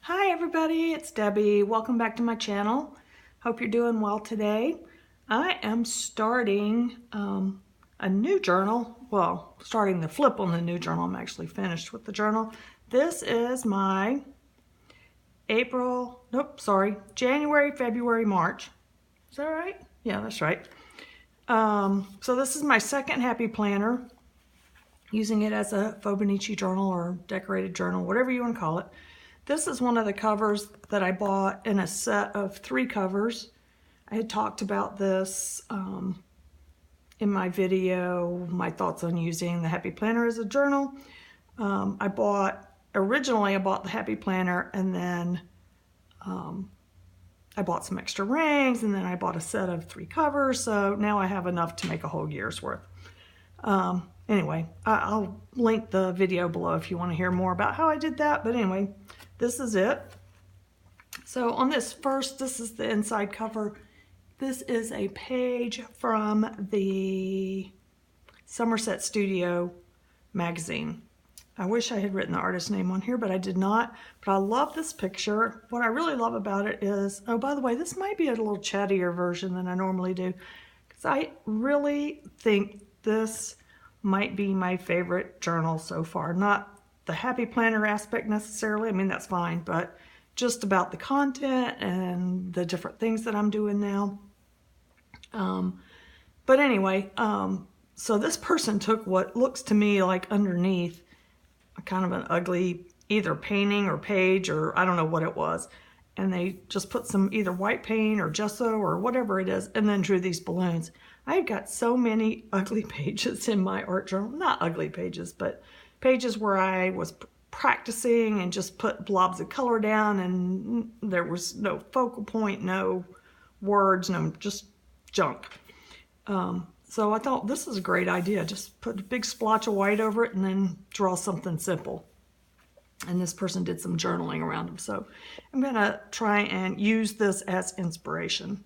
Hi everybody, it's Debbie. Welcome back to my channel. Hope you're doing well today. I am starting a new journal. Well, starting the flip on the new journal. I'm actually finished with the journal. This is my January, February, March. Is that right? Yeah, that's right. So this is my second happy planner, using it as a Fauxbonichi journal or decorated journal, whatever you want to call it. This is one of the covers that I bought in a set of 3 covers. I had talked about this in my video, my thoughts on using the Happy Planner as a journal. Originally I bought the Happy Planner, and then I bought some extra rings, and then I bought a set of 3 covers, so now I have enough to make a whole year's worth. Anyway, I'll link the video below if you want to hear more about how I did that, but anyway, this is it. So on this is the inside cover. This is a page from the Somerset Studio magazine. I wish I had written the artist's name on here, but I did not. But I love this picture. What I really love about it is, oh, by the way, this might be a little chattier version than I normally do, because I really think this might be my favorite journal so far. Not the Happy Planner aspect necessarily, I mean that's fine, but just about the content and the different things that I'm doing now. But anyway, so this person took what looks to me like underneath kind of an ugly either painting or page, or I don't know what it was, and they just put some either white paint or gesso or whatever it is, and then drew these balloons. I've got so many ugly pages in my art journal. Not ugly pages, but pages where I was practicing and just put blobs of color down, and there was no focal point, no words, no, just junk. So I thought this is a great idea. Just put a big splotch of white over it and then draw something simple. And this person did some journaling around them. So I'm gonna try and use this as inspiration.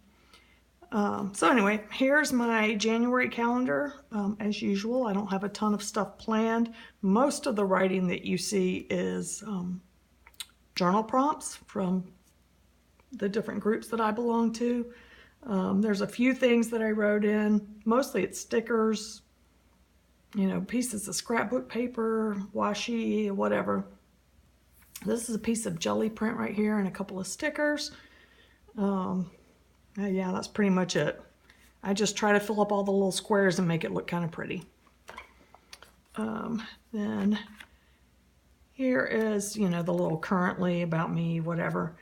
So anyway, here's my January calendar. As usual, I don't have a ton of stuff planned. Most of the writing that you see is journal prompts from the different groups that I belong to. There's a few things that I wrote in. Mostly it's stickers, you know, pieces of scrapbook paper, washi, whatever. This is a piece of jelly print right here and a couple of stickers. Yeah, that's pretty much it. I just try to fill up all the little squares and make it look kind of pretty. Then here is, you know, the little currently, about me, whatever.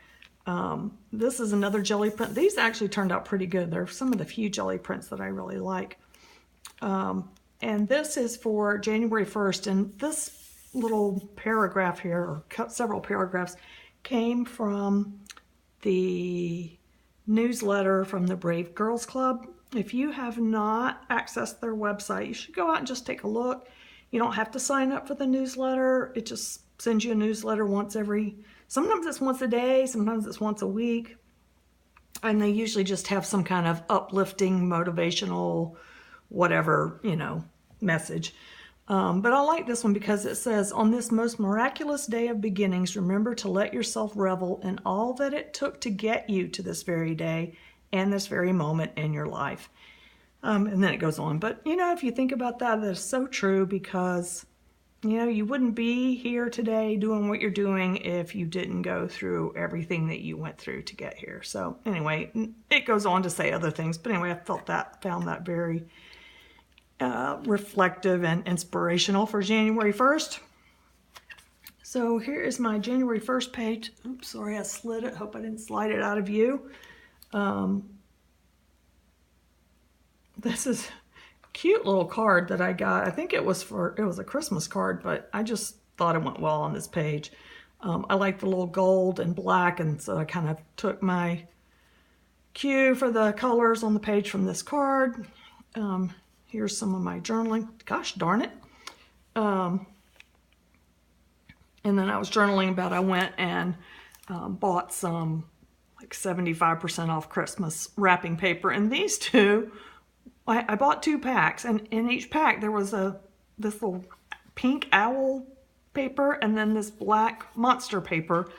This is another jelly print. These actually turned out pretty good. They're some of the few jelly prints that I really like. And this is for January 1st. And this little paragraph here, or several paragraphs, came from the newsletter from the Brave Girls Club. If you have not accessed their website, you should go out and just take a look. You don't have to sign up for the newsletter. It just sends you a newsletter sometimes it's once a day, sometimes it's once a week. And they usually just have some kind of uplifting, motivational, whatever, you know, message. But I like this one because it says, on this most miraculous day of beginnings, remember to let yourself revel in all that it took to get you to this very day and this very moment in your life. And then it goes on. But, you know, if you think about that, that's so true, because, you know, you wouldn't be here today doing what you're doing if you didn't go through everything that you went through to get here. So anyway, it goes on to say other things. But anyway, I found that very reflective and inspirational for January 1st. So here is my January 1st page. Oops, sorry, I slid it. Hope I didn't slide it out of view. This is a cute little card that I got. I think it was a Christmas card, but I just thought it went well on this page. I like the little gold and black, and so I kind of took my cue for the colors on the page from this card. Here's some of my journaling. Gosh darn it. And then I was journaling about, I went and bought some like 75% off Christmas wrapping paper. And these two, I bought 2 packs. And in each pack there was this little pink owl paper and then this black monster paper.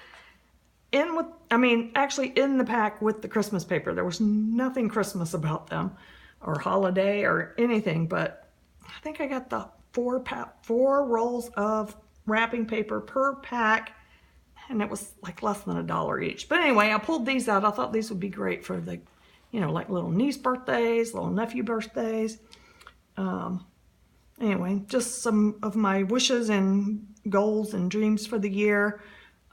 actually in the pack with the Christmas paper. There was nothing Christmas about them or holiday or anything, but I think I got the four rolls of wrapping paper per pack, and it was like less than $1 each. But anyway, I pulled these out. I thought these would be great for the, like little niece birthdays, little nephew birthdays. Anyway, just some of my wishes and goals and dreams for the year.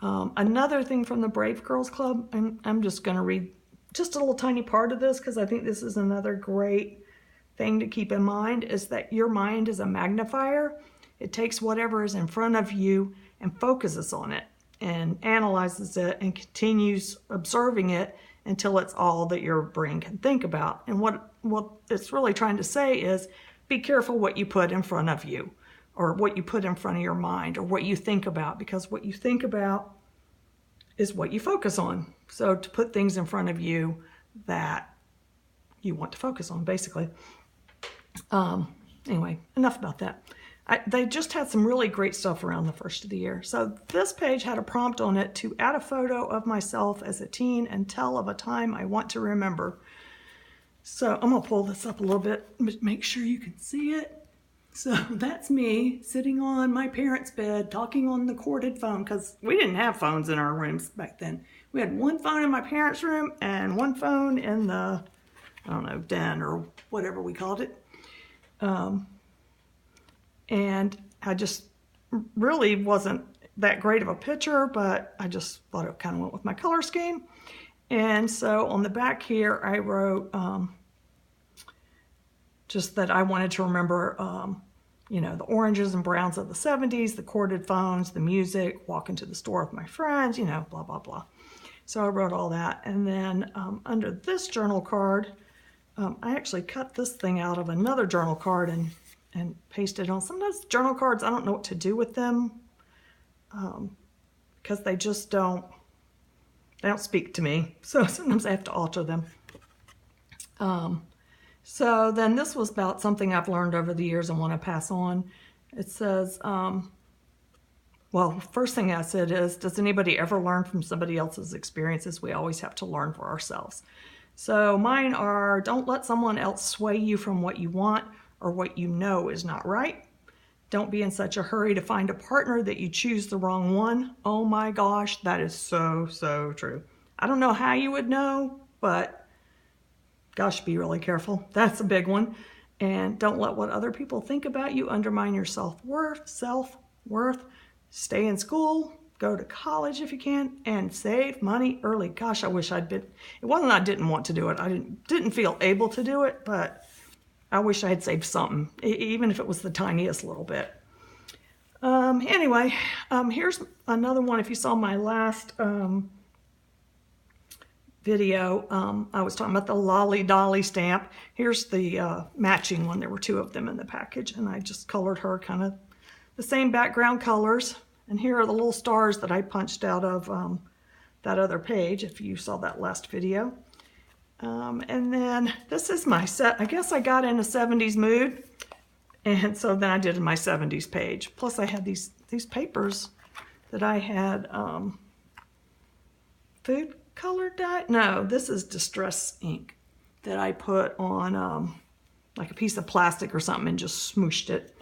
Another thing from the Brave Girls Club, I'm just going to read just a little tiny part of this because I think this is another great thing to keep in mind, is that your mind is a magnifier. It takes whatever is in front of you and focuses on it and analyzes it and continues observing it until it's all that your brain can think about. And what it's really trying to say is, be careful what you put in front of you, or what you put in front of your mind, or what you think about, because what you think about is what you focus on. So to put things in front of you that you want to focus on, basically. Anyway, enough about that. They just had some really great stuff around the first of the year. So this page had a prompt on it to add a photo of myself as a teen and tell of a time I want to remember. So I'm gonna pull this up a little bit, make sure you can see it. So that's me sitting on my parents' bed talking on the corded phone, because we didn't have phones in our rooms back then. We had one phone in my parents' room and one phone in the, I don't know, den or whatever we called it. And I just really wasn't that great of a picture, but I just thought it kind of went with my color scheme. And so on the back here, I wrote just that I wanted to remember, the oranges and browns of the 70s, the corded phones, the music, walking to the store with my friends, blah, blah, blah. So I wrote all that. And then under this journal card, I actually cut this thing out of another journal card and pasted on. Sometimes journal cards, I don't know what to do with them because they just don't speak to me. So sometimes I have to alter them. So then this was about something I've learned over the years and want to pass on. It says, first thing I said is, does anybody ever learn from somebody else's experiences? We always have to learn for ourselves. So mine are, don't let someone else sway you from what you want or what you know is not right. Don't be in such a hurry to find a partner that you choose the wrong one. Oh my gosh, that is so, so true. I don't know how you would know, but gosh, be really careful. That's a big one. And don't let what other people think about you undermine your self-worth. Stay in school, go to college if you can, and save money early. Gosh, I wish I'd been, it wasn't I didn't want to do it. I didn't feel able to do it, but I wish I had saved something, even if it was the tiniest little bit. Anyway, here's another one. If you saw my last video, I was talking about the Lolly Dolly stamp. Here's the matching one. There were two of them in the package, and I just colored her kind of the same background colors. And here are the little stars that I punched out of that other page, if you saw that last video. And then this is my set. I guess I got in a 70s mood, and so then I did my 70s page. Plus I had these papers that I had food color dye. No, this is distress ink that I put on like a piece of plastic or something and just smooshed it.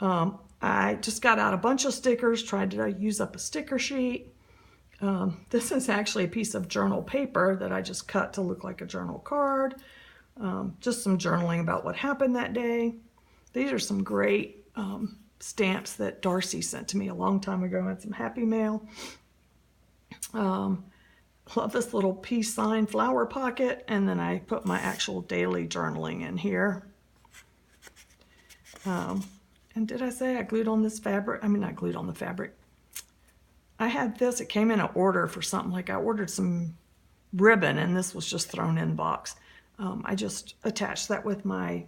I just got out a bunch of stickers, tried to use up a sticker sheet. This is actually a piece of journal paper that I just cut to look like a journal card. Just some journaling about what happened that day. These are some great stamps that Darcy sent to me a long time ago. I had some Happy Mail. Love this little peace sign flower pocket, and then I put my actual daily journaling in here. And did I say I glued on this fabric? I mean, not glued on the fabric. I had this, it came in an order for something, like I ordered some ribbon and this was just thrown in the box. I just attached that with my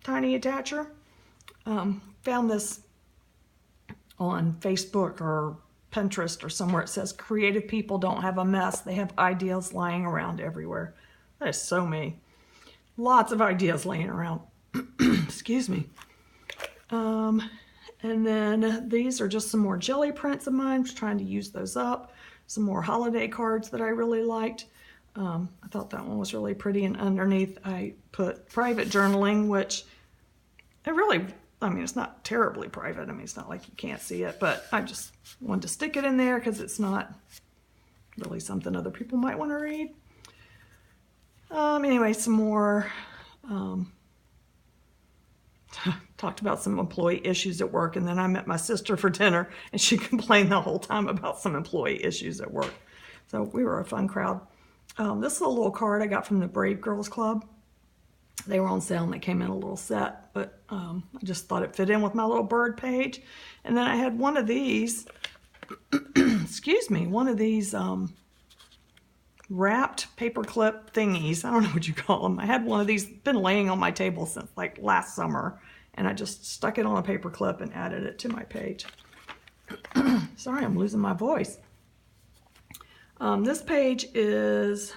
tiny attacher. Found this on Facebook or Pinterest or somewhere. It says, creative people don't have a mess. They have ideas lying around everywhere. That is so me. Lots of ideas laying around. Excuse me. And then these are just some more jelly prints of mine. Just trying to use those up. Some more holiday cards that I really liked. I thought that one was really pretty, and underneath I put private journaling, which it really, I mean, it's not terribly private. I mean, it's not like you can't see it, but I just wanted to stick it in there because it's not really something other people might want to read. Anyway, some more, talked about some employee issues at work, and then I met my sister for dinner, and she complained the whole time about some employee issues at work. So we were a fun crowd. This is a little card I got from the Brave Girls Club. They were on sale and they came in a little set, but I just thought it fit in with my little bird page. And then I had one of these, excuse me, one of these wrapped paperclip thingies. I don't know what you call them. I had one of these, been laying on my table since like last summer, and I just stuck it on a paper clip and added it to my page. Sorry, I'm losing my voice. This page is,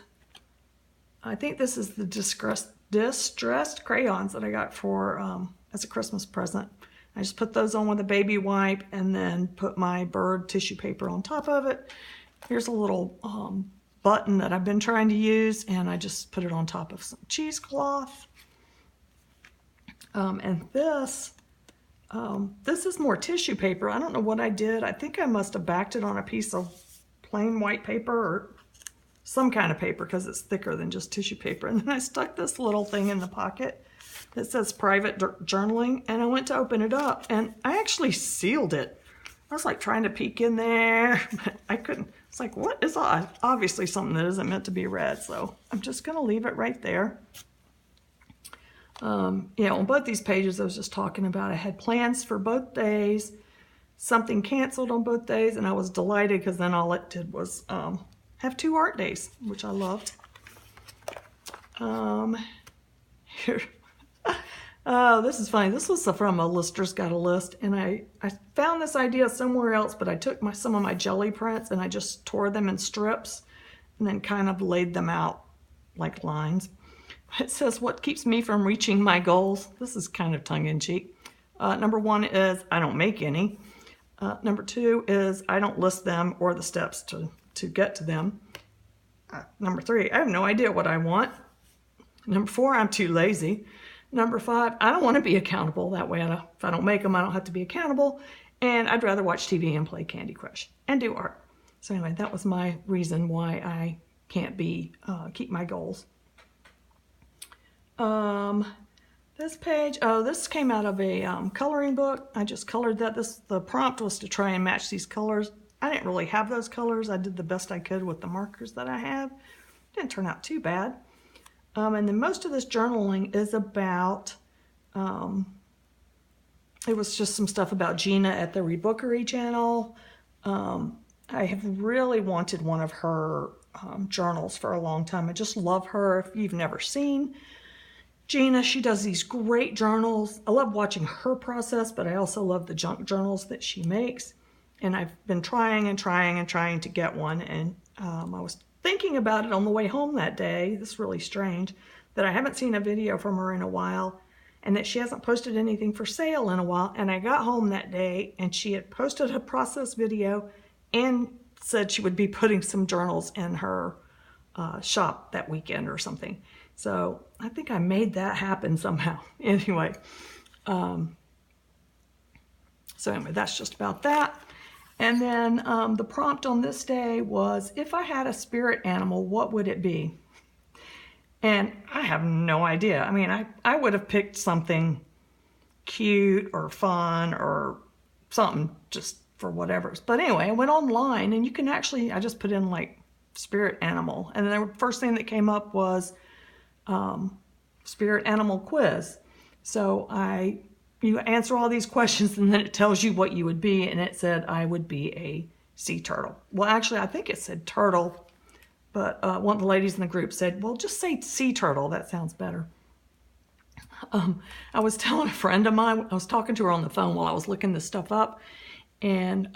I think this is the distressed crayons that I got for as a Christmas present. I just put those on with a baby wipe and then put my bird tissue paper on top of it. Here's a little button that I've been trying to use, and I just put it on top of some cheesecloth. And this is more tissue paper. I don't know what I did. I think I must have backed it on a piece of plain white paper or some kind of paper because it's thicker than just tissue paper. And then I stuck this little thing in the pocket that says private journaling, and I went to open it up and I actually sealed it. I was like trying to peek in there, but I couldn't. It's like, what is obviously something that isn't meant to be read. So I'm just gonna leave it right there. Yeah, on both these pages I was just talking about I had plans for both days, something canceled on both days, and I was delighted because then all it did was have 2 art days, which I loved. Here. Oh, this is funny. This was from a Lister's Got a List, and I found this idea somewhere else, but I took some of my jelly prints and I just tore them in strips and then kind of laid them out like lines. It says, what keeps me from reaching my goals? This is kind of tongue-in-cheek. Number 1 is I don't make any. Number 2 is I don't list them or the steps to get to them. Number 3, I have no idea what I want. Number 4, I'm too lazy. Number 5, I don't want to be accountable. That way, if I don't make them, I don't have to be accountable. And I'd rather watch TV and play Candy Crush and do art. So anyway, that was my reason why I can't keep my goals. This page, this came out of a coloring book. I just colored that. The prompt was to try and match these colors. I didn't really have those colors. I did the best I could with the markers that I have. Didn't turn out too bad. And then most of this journaling is about, it was just some stuff about Gina at the Rebookery channel. I have really wanted one of her journals for a long time. I just love her. If you've never seen Gina, she does these great journals. I love watching her process, but I also love the junk journals that she makes. And I've been trying to get one. And I was thinking about it on the way home that day. This is really strange that I haven't seen a video from her in a while and that she hasn't posted anything for sale in a while. And I got home that day and she had posted a process video and said she would be putting some journals in her shop that weekend or something. So I think I made that happen somehow. Anyway, that's just about that. And then the prompt on this day was, if I had a spirit animal, what would it be? And I have no idea. I mean, I would have picked something cute or fun or something just for whatever. But anyway, I went online and you can actually, I just put in like spirit animal. And then the first thing that came up was spirit animal quiz. So you answer all these questions and then it tells you what you would be, and it said I would be a sea turtle. Well, actually, I think it said turtle, but one of the ladies in the group said, well, just say sea turtle. That sounds better. I was telling a friend of mine, I was talking to her on the phone while I was looking this stuff up, and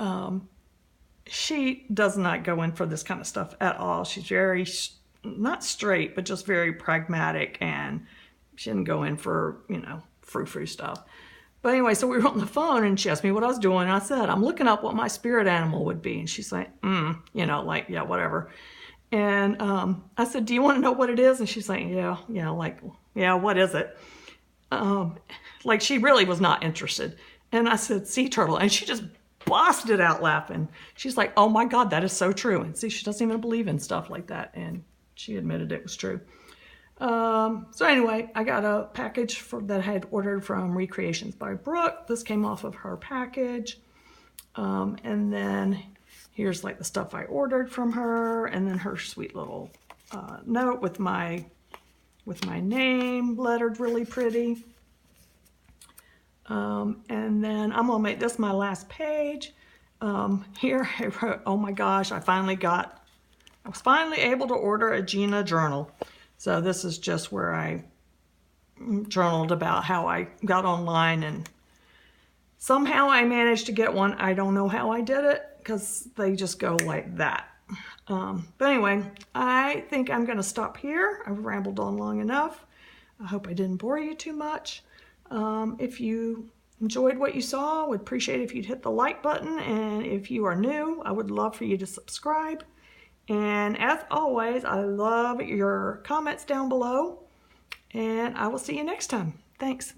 she does not go in for this kind of stuff at all. She's very, not straight, but just very pragmatic, and she didn't go in for, frou-frou stuff. But anyway, so we were on the phone and she asked me what I was doing. And I said, I'm looking up what my spirit animal would be. And she's like, you know, like, yeah, whatever. And I said, do you want to know what it is? And she's like, yeah, like, yeah, what is it? Like she really was not interested. And I said, sea turtle. And she just busted out laughing. She's like, oh my God, that is so true. And see, she doesn't even believe in stuff like that. And she admitted it was true. So anyway, I got a package that I had ordered from Recreations by Brooke. This came off of her package. And then here's like the stuff I ordered from her, and then her sweet little note with my name lettered really pretty. And then I'm gonna make this my last page. Here I wrote, oh my gosh, I was finally able to order a Gina journal. So this is just where I journaled about how I got online, and somehow I managed to get one. I don't know how I did it because they just go like that. But anyway, I think I'm going to stop here. I've rambled on long enough. I hope I didn't bore you too much. If you enjoyed what you saw, I would appreciate if you'd hit the like button. And if you are new, I would love for you to subscribe. And as always, I love your comments down below, and I will see you next time. Thanks.